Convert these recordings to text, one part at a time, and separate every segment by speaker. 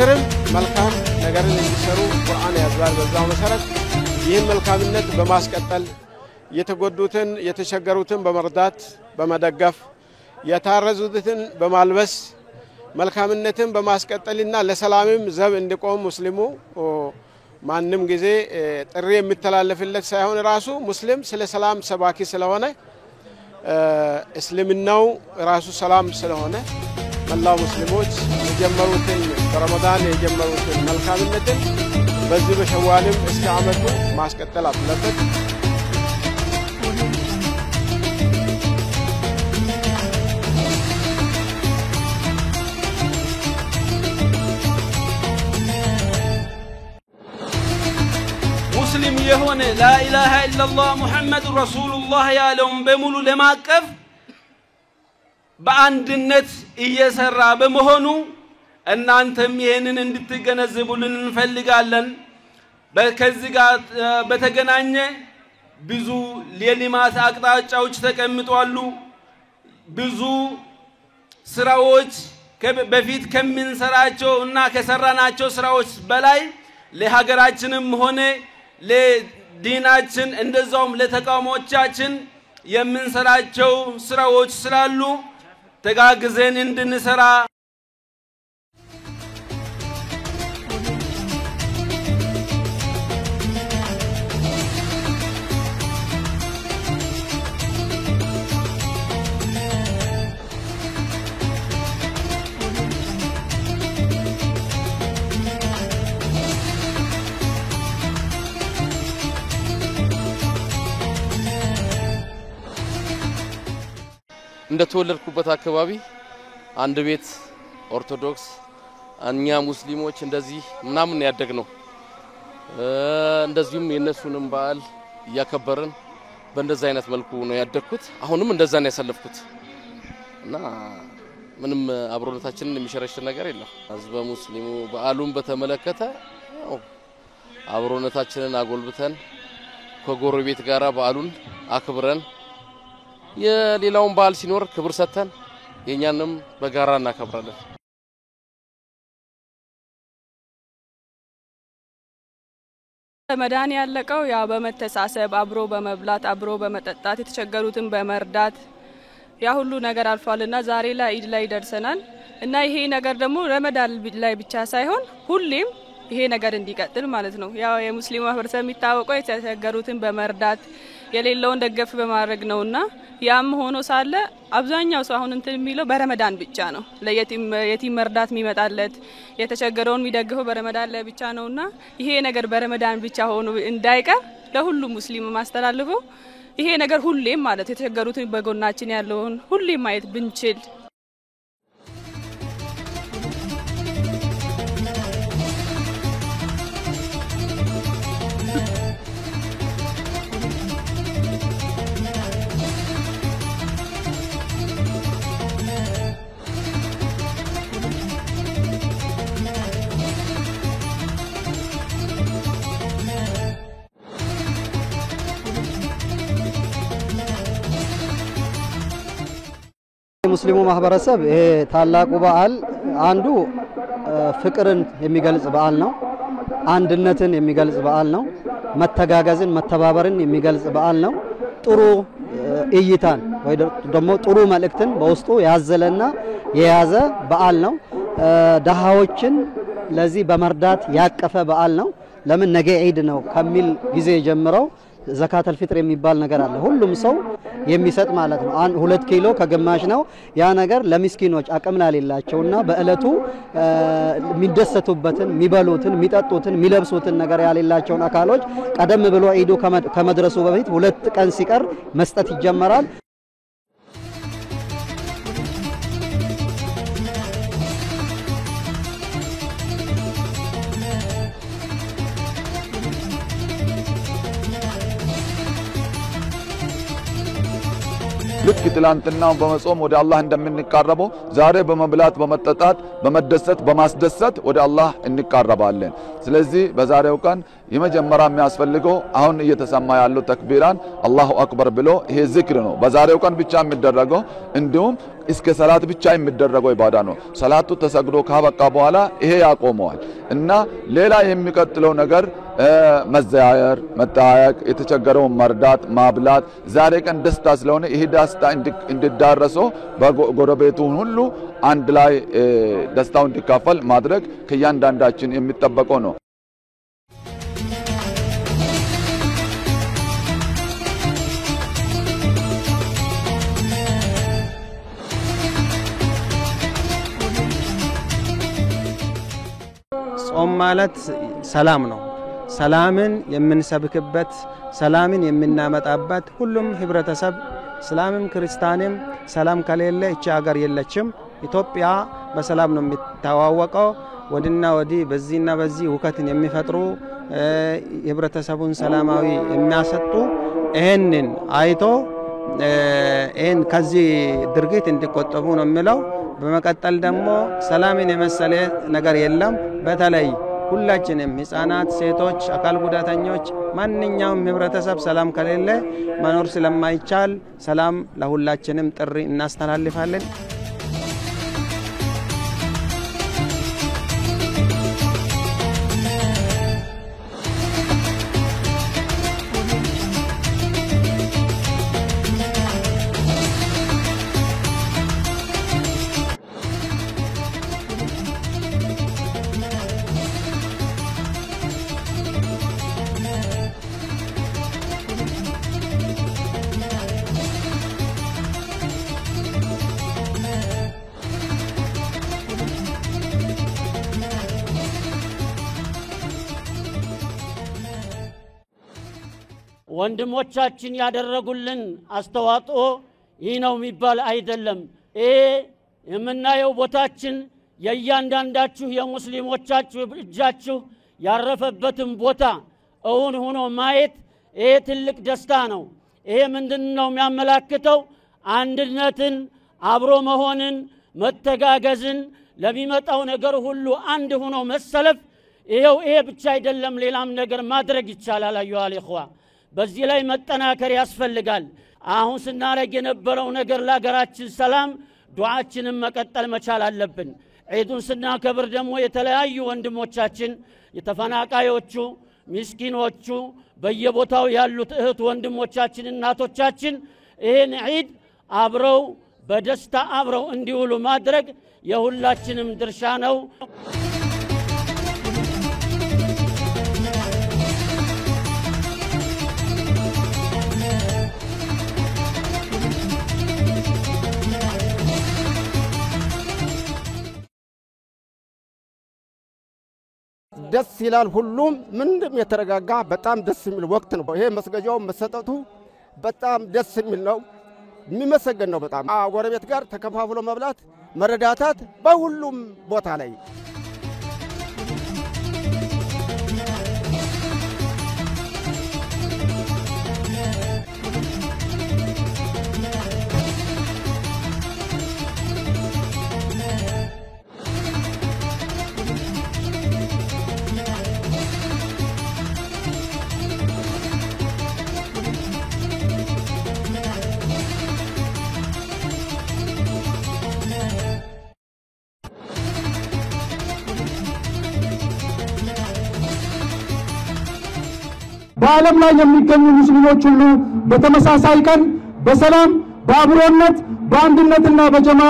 Speaker 1: ዘወትርም መልካም ነገርን እንዲሰሩ ቁርአን ያዛል በዛው መሰረት ይህን መልካምነት በማስቀጠል የተጎዱትን የተቸገሩትን በመርዳት በመደገፍ የታረዙትን በማልበስ መልካምነትን በማስቀጠልና ለሰላምም ዘብ እንዲቆም ሙስሊሙ ማንንም ጊዜ ጥሪ የሚተላለፍለት ሳይሆን ራሱ ሙስሊም ስለ ሰላም ሰባኪ ስለሆነ እስልምናው ራሱ ሰላም ስለሆነ መላው ሙስሊሞች የጀመሩትን በረመዳን የጀመሩትን መልካምነትን በዚህ በሸዋልም እስከ አመቱ ማስቀጠል አለበት
Speaker 2: ሙስሊም የሆነ لا اله الا الله محمد رسول الله ያለውን በሙሉ ለማቀፍ በአንድነት እየሰራ በመሆኑ እናንተም ይሄንን እንድትገነዘቡልን እንፈልጋለን በከዚህ ጋር በተገናኘ ብዙ የልማት አቅጣጫዎች ተቀምጧሉ ብዙ ስራዎች በፊት ከመንሰራቸውና ከሰራናቸው ስራዎች በላይ ለሀገራችንም ሆነ ለዲናችን እንደዛውም ለተቃውሞቻችን የምንሰራቸው ስራዎች ስላሉ ተጋግዘን እንድንሰራ
Speaker 3: እንደተወለድኩበት አካባቢ አንድ ቤት ኦርቶዶክስ እኛ ሙስሊሞች እንደዚህ ምናምን ያደግነው እንደዚህም የነሱንም በዓል ያከበርን በእንደዛ አይነት መልኩ ነው ያደግኩት አሁንም እንደዛ ነው ያሰለፍኩት እና ምንም አብሮነታችንን የሚሸረሽር ነገር የለም ህዝበ ሙስሊሙ በዓሉን በተመለከተ አብሮነታችንን አጎልብተን ከጎረቤት ጋራ በዓሉን አክብረን የሌላውን በዓል ሲኖር ክብር ሰተን የኛንም በጋራ እናከብራለን
Speaker 4: ረመዳን ያለቀው ያ በመተሳሰብ አብሮ በመብላት አብሮ በመጠጣት የተቸገሩትን በመርዳት ያ ሁሉ ነገር አልፏልና ዛሬ ላይ ኢድ ላይ ደርሰናል እና ይሄ ነገር ደግሞ ረመዳን ላይ ብቻ ሳይሆን ሁሌም ይሄ ነገር እንዲቀጥል ማለት ነው ያው የሙስሊሙ ማህበረሰብ የሚታወቀው የተቸገሩትን በመርዳት የሌለውን ደገፍ በማድረግ ነውና ያም ሆኖ ሳለ አብዛኛው ሰው አሁን እንትን የሚለው በረመዳን ብቻ ነው ለየቲም መርዳት የሚመጣለት የተቸገረውን የሚደግፈው በረመዳን ላይ ብቻ ነውና ይሄ ነገር በረመዳን ብቻ ሆኖ እንዳይቀር ለሁሉም ሙስሊም ማስተላልፈው ይሄ ነገር ሁሌም ማለት የተቸገሩትን በጎናችን ያለውን ሁሌም ማየት ብንችል
Speaker 5: ሙስሊሙ ማህበረሰብ ይሄ ታላቁ በዓል አንዱ ፍቅርን የሚገልጽ በዓል ነው አንድነትን የሚገልጽ በዓል ነው መተጋገዝን መተባበርን የሚገልጽ በዓል ነው ጥሩ እይታን ወይ ደግሞ ጥሩ መልእክትን በውስጡ ያዘለና የያዘ በዓል ነው ደሃዎችን ለዚህ በመርዳት ያቀፈ በዓል ነው ለምን ነገ ዒድ ነው ከሚል ጊዜ ጀምረው ዘካተል ፊጥር የሚባል ነገር አለ ሁሉም ሰው የሚሰጥ ማለት ነው 2 ኪሎ ከግማሽ ነው ያ ነገር ለሚስኪኖች አቅም ላሌላቸውና በእለቱ የሚደሰቱበትን የሚበሉትን የሚጠጡትን የሚለብሱትን ነገር ያሌላቸውን አካሎች ቀደም ብሎ ዒዱ ከመድረሱ በፊት 2 ቀን ሲቀር መስጠት ይጀመራል
Speaker 6: ልክ ትላንትናው በመጾም ወደ አላህ እንደምንቃረበው ዛሬ በመብላት በመጠጣት በመደሰት በማስደሰት ወደ አላህ እንቃረባለን ስለዚህ በዛሬው ቀን የመጀመሪያ የሚያስፈልገው አሁን እየተሰማ ያለው ተክቢራን አላሁ አክበር ብሎ ይሄ ዚክር ነው በዛሬው ቀን ብቻ የሚደረገው እንዲሁም እስከ ሰላት ብቻ የሚደረገው ኢባዳ ነው። ሰላቱ ተሰግዶ ካበቃ በኋላ ይሄ ያቆመዋል እና ሌላ የሚቀጥለው ነገር መዘያየር፣ መጠያየቅ፣ የተቸገረውን መርዳት፣ ማብላት ዛሬ ቀን ደስታ ስለሆነ ይሄ ደስታ እንዲዳረሰው በጎረቤቱን ሁሉ አንድ ላይ ደስታው እንዲካፈል ማድረግ ከእያንዳንዳችን የሚጠበቀው ነው።
Speaker 7: ጾም ማለት ሰላም ነው። ሰላምን የምንሰብክበት ሰላምን የምናመጣበት ሁሉም ህብረተሰብ እስላምም ክርስቲያንም ሰላም ከሌለ እቺ ሀገር የለችም። ኢትዮጵያ በሰላም ነው የምትታወቀው። ወድና ወዲ በዚህና በዚህ ሁከትን የሚፈጥሩ ህብረተሰቡን ሰላማዊ የሚያሰጡ ይሄንን አይቶ ከዚህ ድርጊት እንዲቆጠቡ ነው የሚለው። በመቀጠል ደግሞ ሰላምን የመሰለ ነገር የለም። በተለይ ሁላችንም ህፃናት፣ ሴቶች፣ አካል ጉዳተኞች ማንኛውም ህብረተሰብ ሰላም ከሌለ መኖር ስለማይቻል ሰላም ለሁላችንም ጥሪ እናስተላልፋለን።
Speaker 8: ወንድሞቻችን ያደረጉልን አስተዋጽኦ ይህ ነው የሚባል አይደለም። የምናየው ቦታችን የእያንዳንዳችሁ የሙስሊሞቻችሁ እጃችሁ ያረፈበትን ቦታ እውን ሆኖ ማየት ትልቅ ደስታ ነው። ምንድነው የሚያመላክተው? አንድነትን፣ አብሮ መሆንን፣ መተጋገዝን፣ ለሚመጣው ነገር ሁሉ አንድ ሆኖ መሰለፍ። ብቻ አይደለም፣ ሌላም ነገር ማድረግ ይቻላል። አዩሃል ኢኽዋ፣ በዚህ ላይ መጠናከር ያስፈልጋል። አሁን ስናረግ የነበረው ነገር ለሀገራችን ሰላም ዱዓችንን መቀጠል መቻል አለብን። ዒዱን ስናከብር ደግሞ የተለያዩ ወንድሞቻችን የተፈናቃዮቹ፣ ምስኪኖቹ፣ በየቦታው ያሉት እህት ወንድሞቻችን፣ እናቶቻችን ይህን ዒድ አብረው በደስታ አብረው እንዲውሉ ማድረግ የሁላችንም ድርሻ ነው።
Speaker 9: ደስ ይላል። ሁሉም ምንም የተረጋጋ በጣም ደስ የሚል ወቅት ነው። ይሄ መስገጃው መሰጠቱ በጣም ደስ የሚል ነው፣ የሚመሰገን ነው። በጣም ጎረቤት ጋር ተከፋፍሎ መብላት፣ መረዳታት በሁሉም ቦታ ላይ
Speaker 10: በዓለም ላይ የሚገኙ ሙስሊሞች ሁሉ በተመሳሳይ ቀን በሰላም በአብሮነት በአንድነትና በጀማ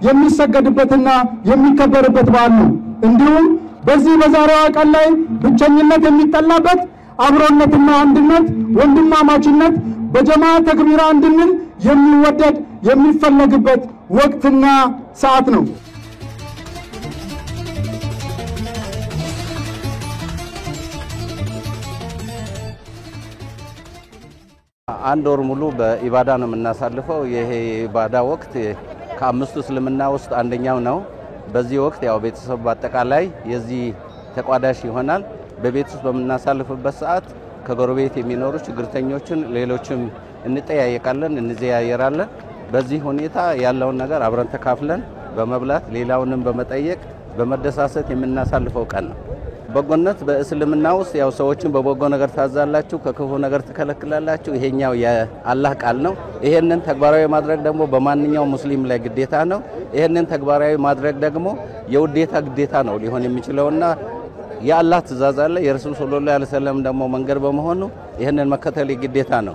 Speaker 10: የሚሰገድበትና የሚከበርበት በዓል ነው። እንዲሁም በዚህ በዛሬዋ ቀን ላይ ብቸኝነት የሚጠላበት አብሮነትና አንድነት፣ ወንድማማችነት በጀማ ተክቢራ እንድንል የሚወደድ የሚፈለግበት ወቅትና ሰዓት ነው።
Speaker 11: አንድ ወር ሙሉ በኢባዳ ነው የምናሳልፈው። ይሄ ኢባዳ ወቅት ከአምስቱ እስልምና ውስጥ አንደኛው ነው። በዚህ ወቅት ያው ቤተሰብ በአጠቃላይ የዚህ ተቋዳሽ ይሆናል። በቤት ውስጥ በመናሳልፍበት ሰዓት ከጎረቤት የሚኖሩ ችግርተኞችን ሌሎችም እንጠያየቃለን፣ እንዘያየራለን። በዚህ ሁኔታ ያለውን ነገር አብረን ተካፍለን በመብላት ሌላውንም በመጠየቅ በመደሳሰት የምናሳልፈው ቀን ነው። በጎነት በእስልምና ውስጥ ያው ሰዎችን በበጎ ነገር ታዛላችሁ ከክፉ ነገር ተከለክላላችሁ ይሄኛው የአላህ ቃል ነው ይሄንን ተግባራዊ ማድረግ ደግሞ በማንኛውም ሙስሊም ላይ ግዴታ ነው ይሄንን ተግባራዊ ማድረግ ደግሞ የውዴታ ግዴታ ነው ሊሆን የሚችለውና የአላህ ትእዛዝ አለ የረሱል ሰለላሁ ዐለይሂ ወሰለም ደግሞ መንገድ በመሆኑ ይሄንን መከተል ግዴታ ነው